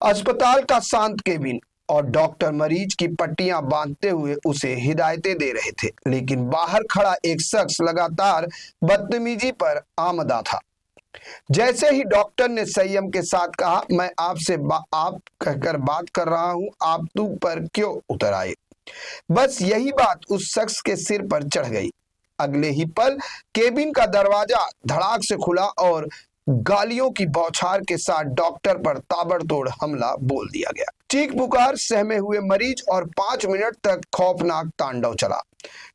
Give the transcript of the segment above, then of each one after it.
अस्पताल का शांत केबिन और डॉक्टर मरीज की पट्टियां बांधते हुए उसे हिदायतें दे रहे थे, लेकिन बाहर खड़ा एक शख्स लगातार बदतमीजी पर आमदा था। जैसे ही डॉक्टर ने संयम के साथ कहा, मैं आपसे आप कहकर बात कर रहा हूं, आप तू पर क्यों उतर आए। बस यही बात उस शख्स के सिर पर चढ़ गई। अगले ही पल केबिन का दरवाजा धड़ाक से खुला और गालियों की बौछार के साथ डॉक्टर पर ताबड़तोड़ हमला बोल दिया गया। चीख पुकार, सहमे हुए मरीज और 5 मिनट तक खौफनाक तांडव चला।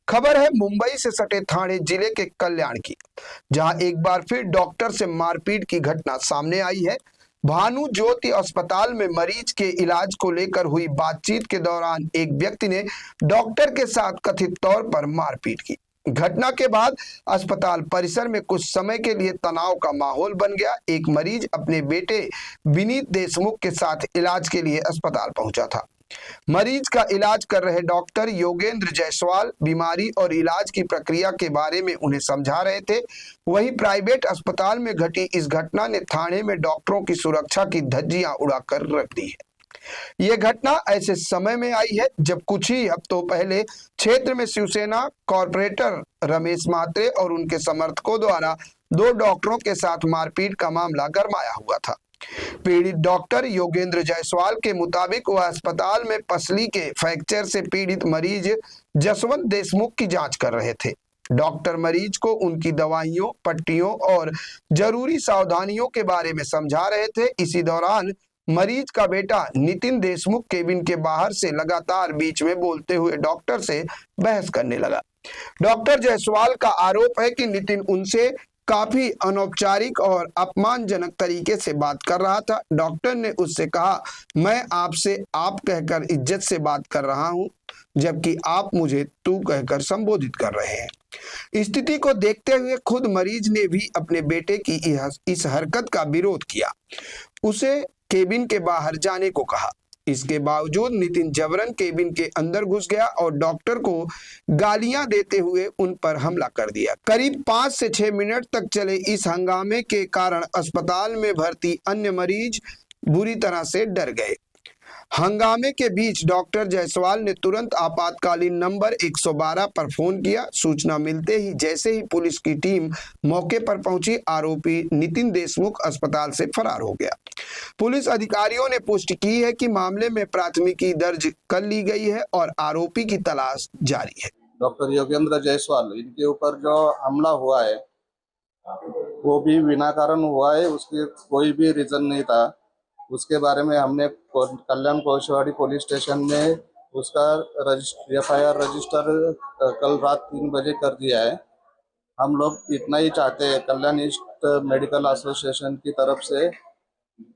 खबर है मुंबई से सटे ठाणे जिले के कल्याण की, जहां एक बार फिर डॉक्टर से मारपीट की घटना सामने आई है। भानु ज्योति अस्पताल में मरीज के इलाज को लेकर हुई बातचीत के दौरान एक व्यक्ति ने डॉक्टर के साथ कथित तौर पर मारपीट की। घटना के बाद अस्पताल परिसर में कुछ समय के लिए तनाव का माहौल बन गया। एक मरीज अपने बेटे विनीत देशमुख के साथ इलाज के लिए अस्पताल पहुंचा था। मरीज का इलाज कर रहे डॉक्टर योगेंद्र जायसवाल बीमारी और इलाज की प्रक्रिया के बारे में उन्हें समझा रहे थे। वहीं प्राइवेट अस्पताल में घटी इस घटना ने थाने में डॉक्टरों की सुरक्षा की धज्जियां उड़ाकर रख दी है। यह घटना ऐसे समय में आई है जब कुछ ही हफ्तों पहले क्षेत्र में शिवसेना कॉर्पोरेटर रमेश म्हात्रे और उनके समर्थकों द्वारा 2 डॉक्टरों के साथ मारपीट का मामला गरमाया हुआ था। पीड़ित डॉक्टर योगेंद्र जायसवाल के मुताबिक वह अस्पताल में पसली के फ्रैक्चर से पीड़ित मरीज जसवंत देशमुख की जांच कर रहे थे। डॉक्टर मरीज को उनकी दवाइयों, पट्टियों और जरूरी सावधानियों के बारे में समझा रहे थे। इसी दौरान मरीज का बेटा नितिन देशमुख केबिन के बाहर से लगातार बीच में बोलते हुए डॉक्टर से बहस करने लगा। डॉक्टर जायसवाल का आरोप है कि नितिन उनसे काफी अनौपचारिक और अपमानजनक तरीके से बात कर रहा था। डॉक्टर ने उससे कहा, मैं आपसे आप कहकर इज्जत से बात कर रहा हूं, जबकि आप मुझे तू कहकर संबोधित कर रहे हैं। स्थिति को देखते हुए खुद मरीज ने भी अपने बेटे की इस हरकत का विरोध किया, उसे केबिन के बाहर जाने को कहा। इसके बावजूद नितिन जबरन केबिन के अंदर घुस गया और डॉक्टर को गालियां देते हुए उन पर हमला कर दिया। करीब 5 से 6 मिनट तक चले इस हंगामे के कारण अस्पताल में भर्ती अन्य मरीज बुरी तरह से डर गए। हंगामे के बीच डॉक्टर जायसवाल ने तुरंत आपातकालीन नंबर 112 पर फोन किया। सूचना मिलते ही जैसे ही पुलिस की टीम मौके पर पहुंची, आरोपी नितिन देशमुख अस्पताल से फरार हो गया। पुलिस अधिकारियों ने पुष्टि की है कि मामले में प्राथमिकी दर्ज कर ली गई है और आरोपी की तलाश जारी है। डॉक्टर योगेंद्र जायसवाल, इनके ऊपर जो हमला हुआ है वो भी बिना कारण हुआ है, उसके कोई भी रीजन नहीं था। उसके बारे में हमने कल्याण कोशवाड़ी पुलिस स्टेशन में उसका FIR रजिस्टर कल रात 3 बजे कर दिया है। हम लोग इतना ही चाहते हैं, कल्याण ईस्ट मेडिकल एसोसिएशन की तरफ से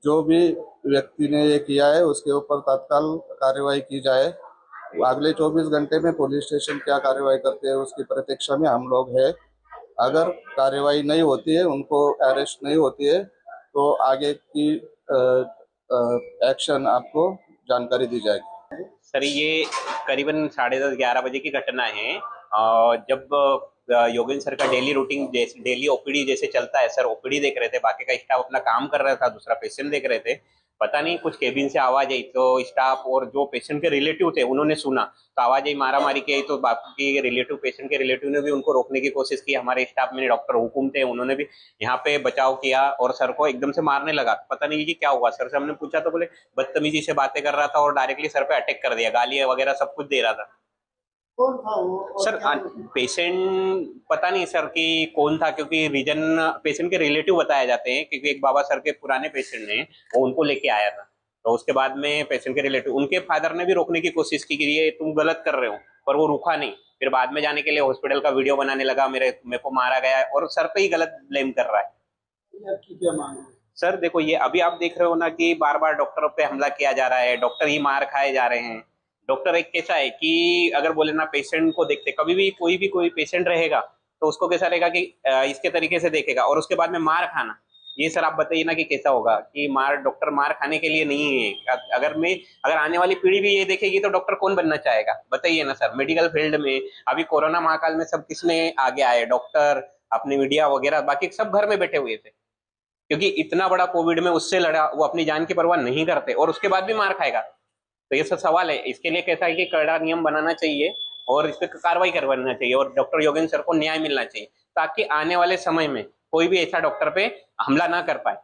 जो भी व्यक्ति ने ये किया है उसके ऊपर तत्काल कार्रवाई की जाए। अगले 24 घंटे में पुलिस स्टेशन क्या कार्रवाई करते हैं उसकी प्रतीक्षा में हम लोग हैं। अगर कार्रवाई नहीं होती है, उनको अरेस्ट नहीं होती है, तो आगे की एक्शन आपको जानकारी दी जाएगी। सर, ये करीबन 10:30-11 बजे की घटना है। जब योगेंद्र सर का डेली रूटीन जैसे डेली ओपीडी जैसे चलता है, सर ओपीडी देख रहे थे, बाकी का स्टाफ अपना काम कर रहा था, दूसरा पेशेंट देख रहे थे। पता नहीं कुछ केबिन से आवाज आई तो स्टाफ और जो पेशेंट के रिलेटिव थे उन्होंने सुना, तो आवाज आई, मारा मारी की आई, तो बाकी रिलेटिव पेशेंट के रिलेटिव ने भी उनको रोकने की कोशिश की। हमारे स्टाफ में डॉक्टर हुकुम थे, उन्होंने भी यहाँ पे बचाव किया और सर को एकदम से मारने लगा। पता नहीं कि क्या हुआ। सर से हमने पूछा तो बोले बदतमीजी से बातें कर रहा था और डायरेक्टली सर पे अटैक कर दिया, गालियां वगैरह सब कुछ दे रहा था। कौन था वो? सर पेशेंट पता नहीं सर कि कौन था, क्योंकि रीजन पेशेंट के रिलेटिव बताए जाते हैं, क्योंकि एक बाबा सर के पुराने पेशेंट ने वो उनको लेके आया था। तो उसके बाद में पेशेंट के रिलेटिव, उनके फादर ने भी रोकने की कोशिश की कि ये तुम गलत कर रहे हो, पर वो रुका नहीं। फिर बाद में जाने के लिए हॉस्पिटल का वीडियो बनाने लगा, मेरे को मारा गया और सर पे ही गलत ब्लेम कर रहा है। आपकी क्या मांग है? सर देखो, ये अभी आप देख रहे हो ना कि बार बार डॉक्टरों पे हमला किया जा रहा है, डॉक्टर ही मार खाए जा रहे हैं। डॉक्टर एक कैसा है कि अगर बोले ना, पेशेंट को देखते, कभी भी कोई पेशेंट रहेगा तो उसको कैसा रहेगा कि इसके तरीके से देखेगा, और उसके बाद में मार खाना, ये सर आप बताइए ना कि कैसा होगा। कि डॉक्टर मार खाने के लिए नहीं है। अगर आने वाली पीढ़ी भी ये देखेगी तो डॉक्टर कौन बनना चाहेगा, बताइए ना सर। मेडिकल फील्ड में अभी कोरोना महाकाल में सब किसने आगे आए, डॉक्टर, अपने मीडिया वगैरह, बाकी सब घर में बैठे हुए थे। क्योंकि इतना बड़ा कोविड में उससे लड़ा, वो अपनी जान की परवाह नहीं करते और उसके बाद भी मार खाएगा। तो ये सब सवाल है। इसके लिए कैसा है कि कड़ा नियम बनाना चाहिए और इस पर कार्रवाई करवाना चाहिए और डॉक्टर योगेंद्र सर को न्याय मिलना चाहिए, ताकि आने वाले समय में कोई भी ऐसा डॉक्टर पे हमला ना कर पाए।